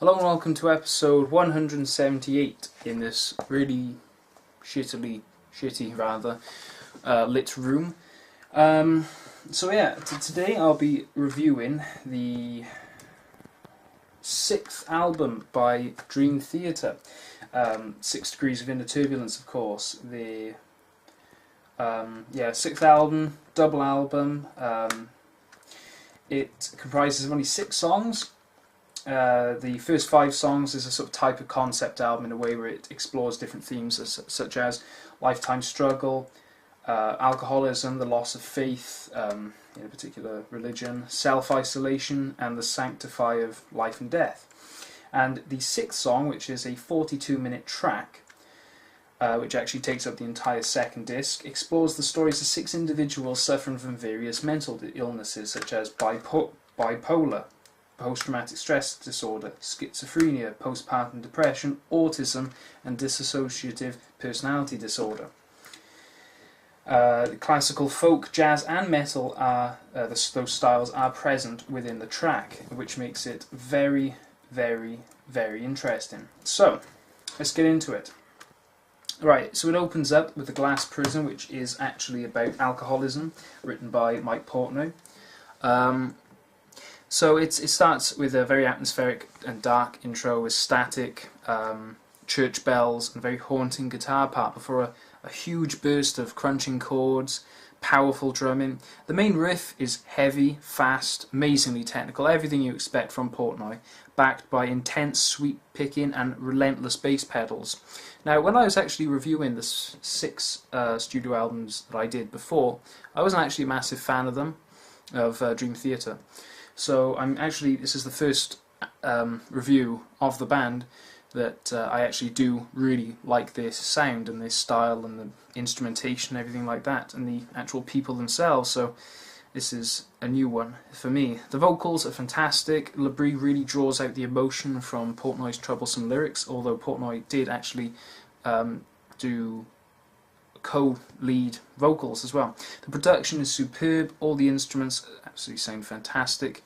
Hello and welcome to episode 178 in this really shitty lit room. Today I'll be reviewing the 6th album by Dream Theater. 6 Degrees of Inner Turbulence, of course. The 6th album, double album. It comprises of only 6 songs. The first 5 songs is a sort of type of concept album in a way where it explores different themes such as lifetime struggle, alcoholism, the loss of faith in a particular religion, self-isolation, and the sanctify of life and death. And the 6th song, which is a 42-minute track, which actually takes up the entire second disc, explores the stories of 6 individuals suffering from various mental illnesses such as bipolar, post-traumatic stress disorder, schizophrenia, postpartum depression, autism, and dissociative personality disorder. Classical, folk, jazz, and metal are those styles are present within the track, which makes it very, very, very interesting. So, let's get into it. Right, so it opens up with The Glass Prison, which is actually about alcoholism, written by Mike Portnoy. So it starts with a very atmospheric and dark intro with static church bells and a very haunting guitar part before a huge burst of crunching chords, powerful drumming. The main riff is heavy, fast, amazingly technical, everything you expect from Portnoy, backed by intense sweep picking and relentless bass pedals. Now, when I was actually reviewing the 6 studio albums that I did before, I wasn't actually a massive fan of them, of Dream Theater. So this is the first review of the band that I actually do really like this sound and this style and the instrumentation and everything like that, and the actual people themselves. So this is a new one for me. The vocals are fantastic. Labrie really draws out the emotion from Portnoy's troublesome lyrics, although Portnoy did actually do co-lead vocals as well. The production is superb. All the instruments absolutely sound fantastic.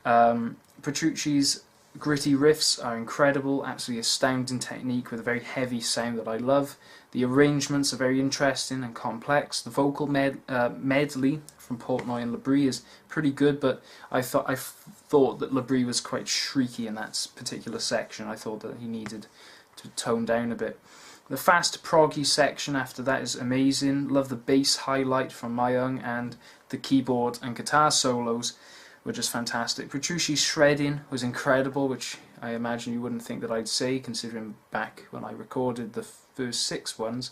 Petrucci's gritty riffs are incredible, absolutely astounding technique with a very heavy sound that I love. The arrangements are very interesting and complex. The vocal medley from Portnoy and Labrie is pretty good, but I thought that Labrie was quite shrieky in that particular section. I thought that he needed to tone down a bit. The fast proggy section after that is amazing. Love the bass highlight from Mayung, and the keyboard and guitar solos were just fantastic. Petrucci's shredding was incredible, which I imagine you wouldn't think that I'd say, considering back when I recorded the first 6 albums.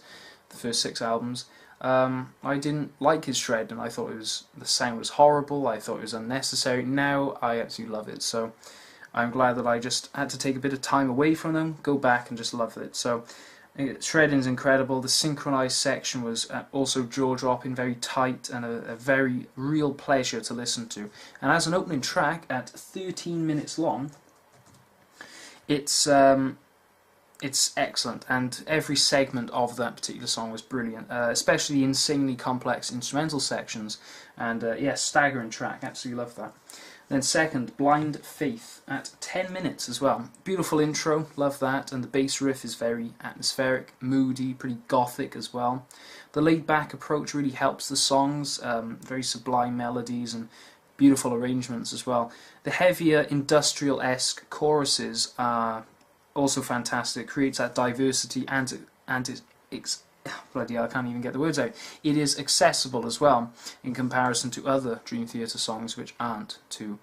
I didn't like his shred, and I thought the sound was horrible. I thought it was unnecessary. Now I absolutely love it. So I'm glad that I just had to take a bit of time away from them, go back and just love it. So shredding is incredible. The synchronized section was also jaw-dropping, very tight, and a very real pleasure to listen to. And as an opening track, at 13 minutes long, it's excellent, and every segment of that particular song was brilliant, especially the insanely complex instrumental sections. And staggering track, absolutely love that. Then second, Blind Faith, at 10 minutes as well. Beautiful intro, love that, and the bass riff is very atmospheric, moody, pretty gothic as well. The laid-back approach really helps the songs, very sublime melodies and beautiful arrangements as well. The heavier, industrial-esque choruses are also fantastic, creates that diversity, and bloody hell, I can't even get the words out. It is accessible as well in comparison to other Dream Theater songs which aren't to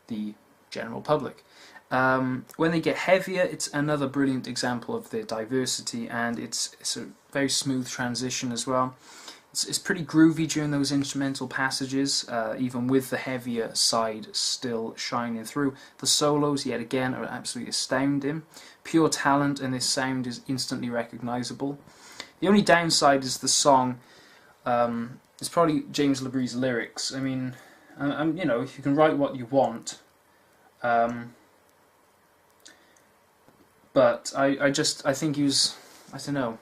the general public. When they get heavier, it's another brilliant example of their diversity, and it's a very smooth transition as well. It's pretty groovy during those instrumental passages, even with the heavier side still shining through. The solos, yet again, are absolutely astounding. Pure talent, and this sound is instantly recognisable. The only downside is the song. It's probably James Labrie's lyrics. I mean, you can write what you want, but I think he was, I don't know.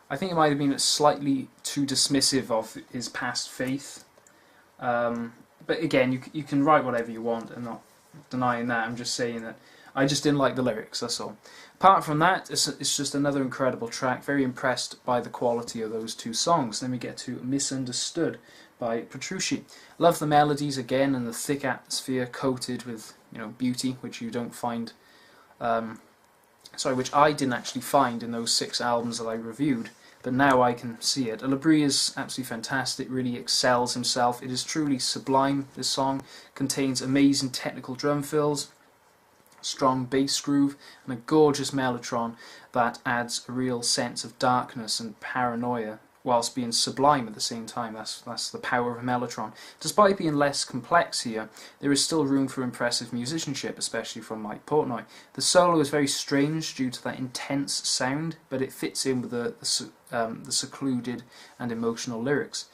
I think it might have been slightly too dismissive of his past faith. But again, you can write whatever you want. I'm not denying that. I'm just saying that I just didn't like the lyrics, that's all. Apart from that, it's just another incredible track. Very impressed by the quality of those two songs. Then we get to Misunderstood by Petrucci. Love the melodies again and the thick atmosphere coated with, you know, beauty, which you don't find, which I didn't actually find in those 6 albums that I reviewed, but now I can see it. Labrie is absolutely fantastic, really excels himself. It is truly sublime, this song. Contains amazing technical drum fills, strong bass groove, and a gorgeous mellotron that adds a real sense of darkness and paranoia whilst being sublime at the same time. That's the power of a mellotron. Despite being less complex here, there is still room for impressive musicianship, especially from Mike Portnoy. The solo is very strange due to that intense sound, but it fits in with the secluded and emotional lyrics.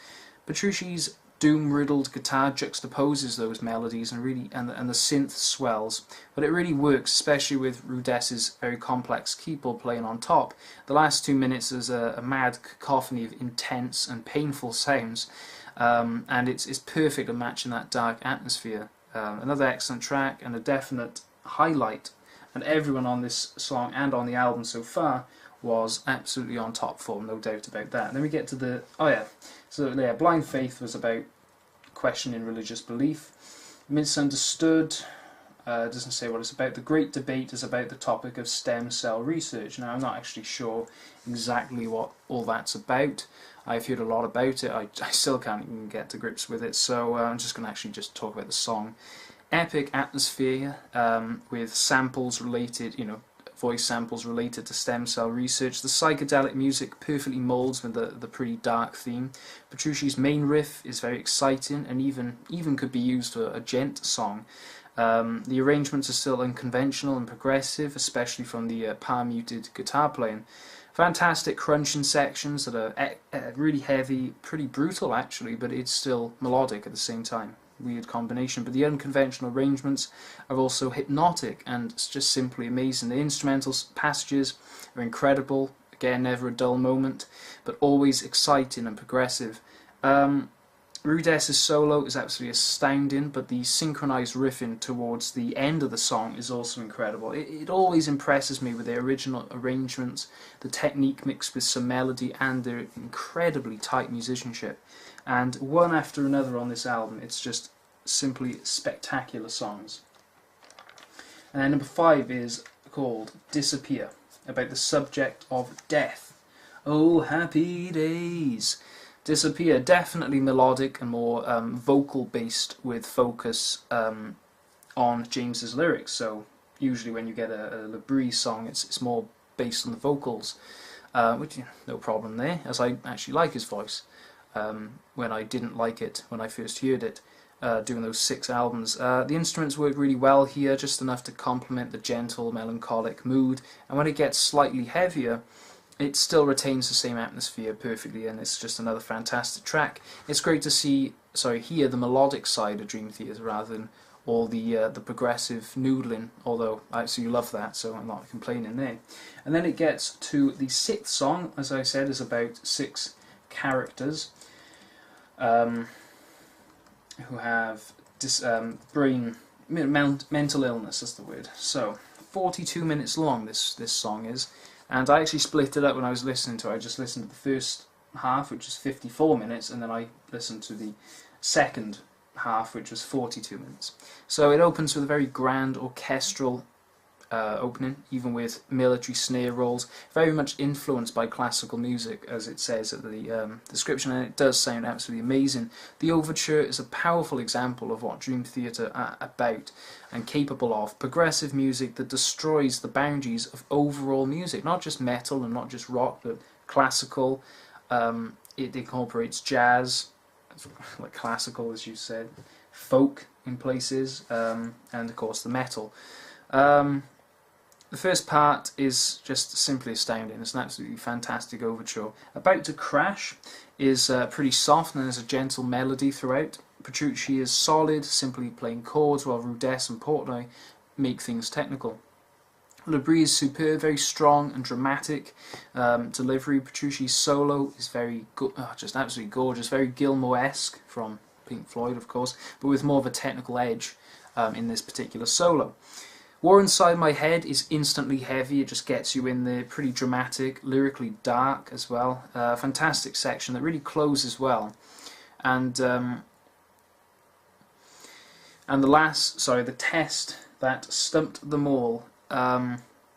Petrucci's doom-riddled guitar juxtaposes those melodies and the synth swells, but it really works, especially with Rudess's very complex keyboard playing on top. The last 2 minutes is a mad cacophony of intense and painful sounds, and it's perfect at matching that dark atmosphere. Another excellent track and a definite highlight, and everyone on this song and on the album so far was absolutely on top form, no doubt about that. And then we get to the, Blind Faith was about questioning religious belief. Misunderstood doesn't say what it's about. The Great Debate is about the topic of stem cell research. Now, I'm not actually sure exactly what all that's about. I've heard a lot about it. I still can't even get to grips with it, so I'm just going to actually just talk about the song. Epic atmosphere with samples related, voice samples related to stem cell research. The psychedelic music perfectly molds with the pretty dark theme. Petrucci's main riff is very exciting and even could be used for a gent song. The arrangements are still unconventional and progressive, especially from the palm-muted guitar playing. Fantastic crunching sections that are really heavy, pretty brutal actually, but it's still melodic at the same time. Weird combination, but the unconventional arrangements are also hypnotic and it's just simply amazing. The instrumental passages are incredible, again never a dull moment, but always exciting and progressive. Rudess's solo is absolutely astounding, but the synchronized riffing towards the end of the song is also incredible. It always impresses me with the original arrangements, the technique mixed with some melody and their incredibly tight musicianship. And one after another on this album, it's just simply spectacular songs. And number 5 is called Disappear, about the subject of death. Oh, happy days. Disappear, definitely melodic and more vocal based with focus on James's lyrics. So usually when you get a Labrie song, it's more based on the vocals, which no problem there, as I actually like his voice. When I didn't like it when I first heard it, doing those 6 albums. The instruments work really well here, just enough to complement the gentle, melancholic mood, and when it gets slightly heavier, it still retains the same atmosphere perfectly, and it's just another fantastic track. It's great to hear the melodic side of Dream Theater rather than all the progressive noodling, although I absolutely love that, so I'm not complaining there. And then it gets to the 6th song, as I said, is about 6 characters who have mental illness, is the word. So 42 minutes long this song is, and I actually split it up when I was listening to it. I just listened to the first half, which is 54 minutes, and then I listened to the second half, which was 42 minutes. So it opens with a very grand orchestral opening, even with military snare rolls, very much influenced by classical music, as it says at the description, and it does sound absolutely amazing. The overture is a powerful example of what Dream Theater are about and capable of: progressive music that destroys the boundaries of overall music, not just metal and not just rock, but classical. It incorporates jazz, like classical as you said, folk in places, and of course the metal. The first part is just simply astounding. It's an absolutely fantastic overture. About to Crash is pretty soft and there's a gentle melody throughout. Petrucci is solid, simply playing chords, while Rudess and Portnoy make things technical. Labrie is superb, very strong and dramatic delivery. Petrucci's solo is just absolutely gorgeous, very Gilmour-esque from Pink Floyd, of course, but with more of a technical edge in this particular solo. War Inside My Head is instantly heavy, it just gets you in there, pretty dramatic, lyrically dark as well. Fantastic section that really closes well. And the test that stumped them all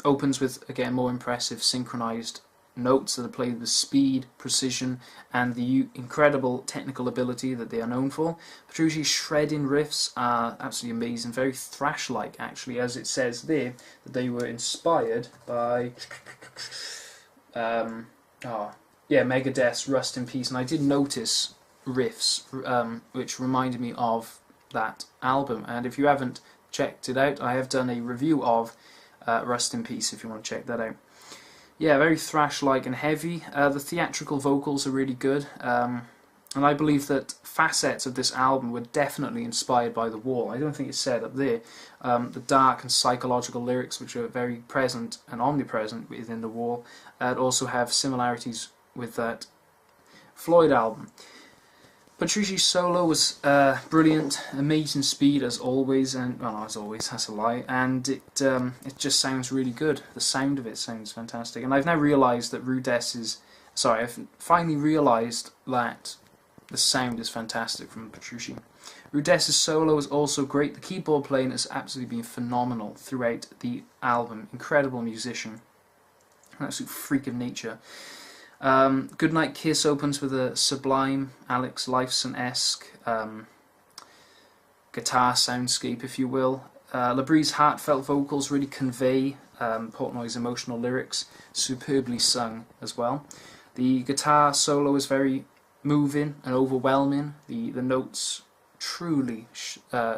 opens with, again, more impressive synchronized notes that are played with speed, precision, and the incredible technical ability that they are known for. Petrucci's shredding riffs are absolutely amazing, very thrash-like actually, as it says there that they were inspired by Megadeth's Rust in Peace, and I did notice riffs which reminded me of that album, and if you haven't checked it out, I have done a review of Rust in Peace if you want to check that out. Yeah, very thrash-like and heavy. The theatrical vocals are really good, and I believe that facets of this album were definitely inspired by The Wall. I don't think it's said up there. The dark and psychological lyrics, which are very present and omnipresent within The Wall, also have similarities with that Floyd album. Petrucci's solo was brilliant, amazing speed as always, and well, as always, that's a lie. And it just sounds really good. The sound of it sounds fantastic. And I've now realised that I've finally realised that the sound is fantastic from Petrucci. Rudess's solo is also great. The keyboard playing has absolutely been phenomenal throughout the album. Incredible musician, an absolute freak of nature. Goodnight Kiss opens with a sublime Alex Lifeson-esque guitar soundscape, if you will. Labríe's heartfelt vocals really convey Portnoy's emotional lyrics, superbly sung as well. The guitar solo is very moving and overwhelming. The notes truly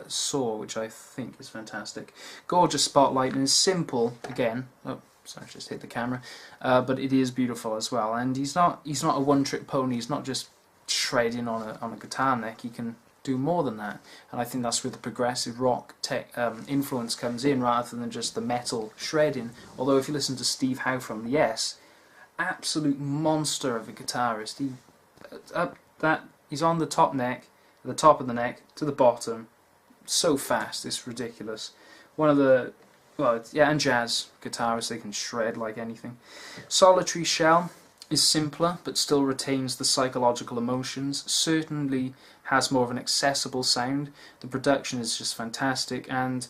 soar, which I think is fantastic. Gorgeous spotlight, and is simple again. Oh, sorry, I just hit the camera. But it is beautiful as well. And he's not a one-trick pony. He's not just shredding on a guitar neck. He can do more than that. And I think that's where the progressive rock influence comes in, rather than just the metal shredding. Although if you listen to Steve Howe from Yes, absolute monster of a guitarist. He's on the top neck, the top of the neck to the bottom, so fast, it's ridiculous. One of the, and jazz guitarists, they can shred like anything. Solitary Shell is simpler, but still retains the psychological emotions, certainly has more of an accessible sound. The production is just fantastic, and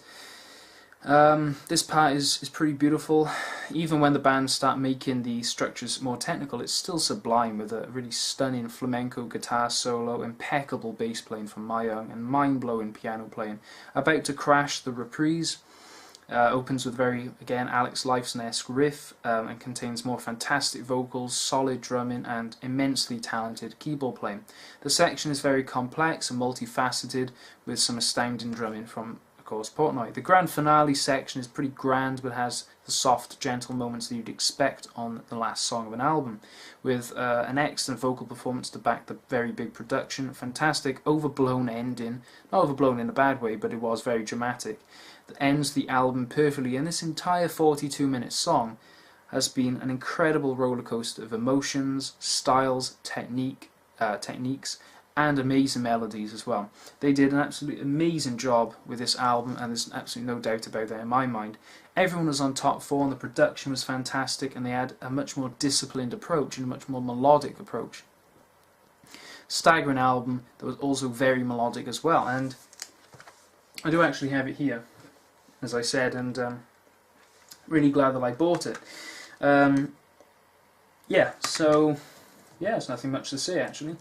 this part is pretty beautiful. Even when the band start making the structures more technical, it's still sublime, with a really stunning flamenco guitar solo, impeccable bass playing from Mayung, and mind-blowing piano playing. About to Crash, the reprise, opens with very, again, Alex Lifeson-esque riff, and contains more fantastic vocals, solid drumming, and immensely talented keyboard playing. The section is very complex and multifaceted, with some astounding drumming from, of course, Portnoy. The grand finale section is pretty grand, but has the soft, gentle moments that you'd expect on the last song of an album, with an excellent vocal performance to back the very big production. Fantastic, overblown ending, not overblown in a bad way, but it was very dramatic, that ends the album perfectly. And this entire 42-minute song has been an incredible roller coaster of emotions, styles, techniques, and amazing melodies as well. They did an absolutely amazing job with this album, and there's absolutely no doubt about that in my mind. Everyone was on top form, the production was fantastic, and they had a much more disciplined approach and a much more melodic approach. Staggering album that was also very melodic as well, and I do actually have it here, as I said, and really glad that I bought it. There's nothing much to say actually.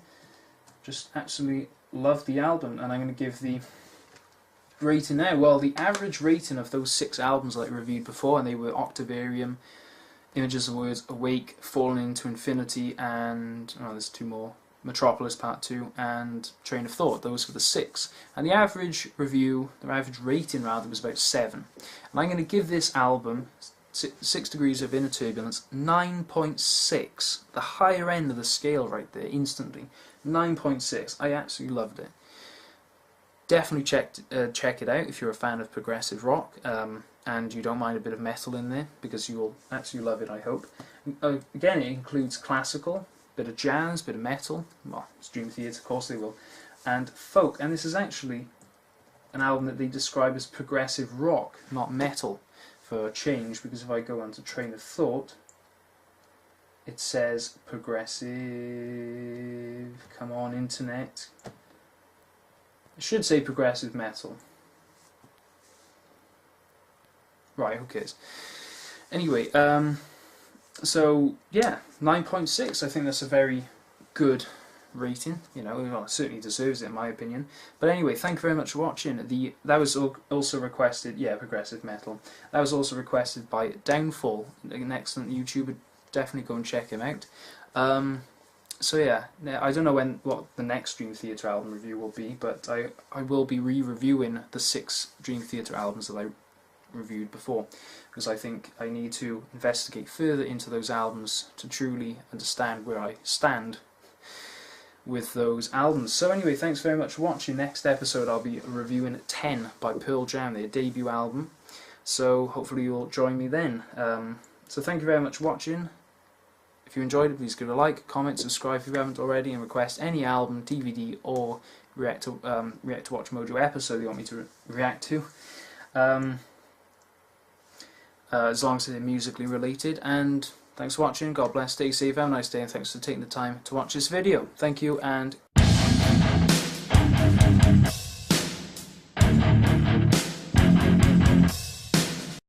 Just absolutely love the album, and I'm going to give the rating now. Well, the average rating of those 6 albums that I reviewed before, and they were Octavarium, Images of Words, Awake, Fallen into Infinity, and there's 2 more, Metropolis Part 2, and Train of Thought. Those were the 6. And the average rating was about 7. And I'm going to give this album, 6 Degrees of Inner Turbulence, 9.6. The higher end of the scale right there, instantly. 9.6. I absolutely loved it. Definitely check it out if you're a fan of progressive rock, and you don't mind a bit of metal in there, because you will absolutely love it, I hope. Again, it includes classical, bit of jazz, bit of metal, well, Dream Theater, of course they will, and folk. And this is actually an album that they describe as progressive rock, not metal, for a change, because if I go on to Train of Thought, it says progressive. Come on, internet. It should say progressive metal. Right, who cares? Anyway, so yeah, 9.6. I think that's a very good rating. You know, well, it certainly deserves it in my opinion. But anyway, thank you very much for watching. That was also requested. Yeah, progressive metal. That was also requested by Downfall, an excellent YouTuber. Definitely go and check him out. So yeah, I don't know what the next Dream Theater album review will be, but I will be re-reviewing the 6 Dream Theater albums that I reviewed before, because I think I need to investigate further into those albums to truly understand where I stand with those albums. So anyway, thanks very much for watching. Next episode I'll be reviewing 10 by Pearl Jam, their debut album. So hopefully you'll join me then. So thank you very much for watching. If you enjoyed it, please give it a like, comment, subscribe if you haven't already, and request any album, DVD, or React to Watch Mojo episode you want me to react to. As long as they're musically related. And thanks for watching. God bless. Stay safe. Have a nice day, and thanks for taking the time to watch this video. Thank you, and